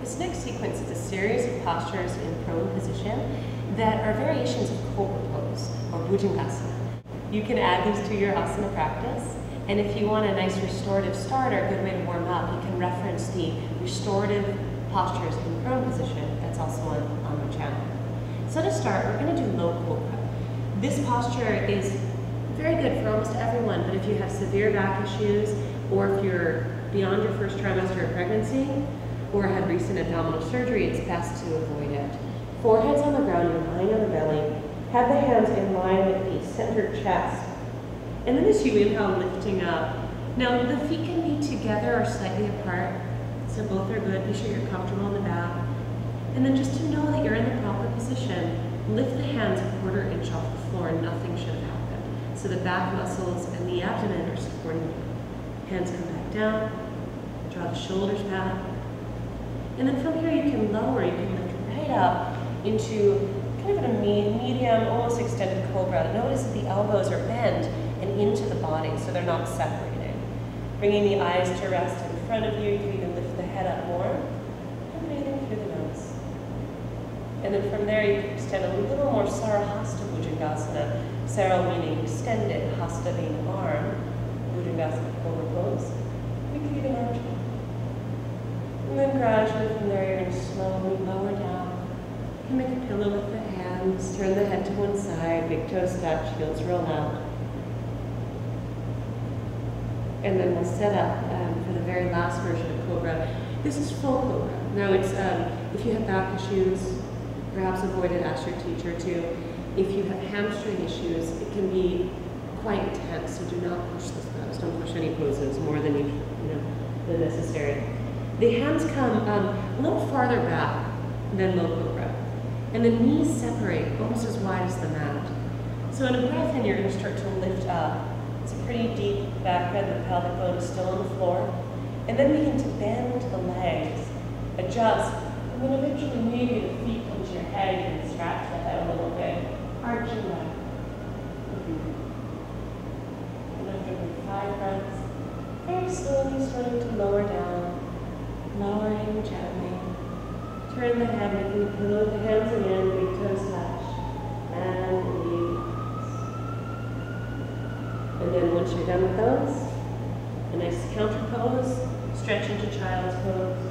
This next sequence is a series of postures in prone position that are variations of Cobra pose or bhujangasana. You can add these to your asana practice, and if you want a nice restorative starter, a good way to warm up, you can reference the restorative postures in prone position that's also on the channel. So to start, we're going to do low cobra. This posture is very good for almost everyone, but if you have severe back issues, or if you're beyond your first trimester of pregnancy, or had recent abdominal surgery, it's best to avoid it. Forehead's on the ground, you're lying on the belly. Have the hands in line with the center chest. And then as you inhale, lifting up. Now the feet can be together or slightly apart, so both are good. Be sure you're comfortable in the back. And then just to know that you're in the proper position, lift the hands a quarter inch off the floor, and nothing should have happened. So the back muscles and the abdomen are supporting you. Hands come back down, draw the shoulders back. And then from here you can lower, you can lift right up into kind of a medium, almost extended cobra. Notice that the elbows are bent and into the body, so they're not separated. Bringing the eyes to rest in front of you, you can even lift the head up more, and breathing through the nose. And then from there you can extend a little more Sarahasta Bhujangasana. Sara meaning extended, hasta being arm, Bhujangasana cobra pose. We can even arch. And then gradually from there you're going to slowly lower down. You can make a pillow with the hands, turn the head to one side, big toes touch, heels roll out. And then we'll set up for the very last version of Cobra. This is full Cobra. Now it's, if you have back issues, perhaps avoid it, ask your teacher to. If you have hamstring issues, it can be quite intense, so do not push this pose. Don't push any poses more than than necessary. The hands come a little farther back than low Cobra. And the knees separate almost as wide as the mat. So in a breath in, you're going to start to lift up. It's a pretty deep back bend. The pelvic bone is still on the floor. And then begin to bend the legs, adjust, and then eventually maybe the feet come to your head. You can scratch the head a little bit. Arch your back. And after 5 breaths, very slowly starting to lower down, lowering gently. Turn the head, making a pillow with the hands again, big toes touch, and leave. And then once you're done with those, a nice counter pose, stretch into child's pose.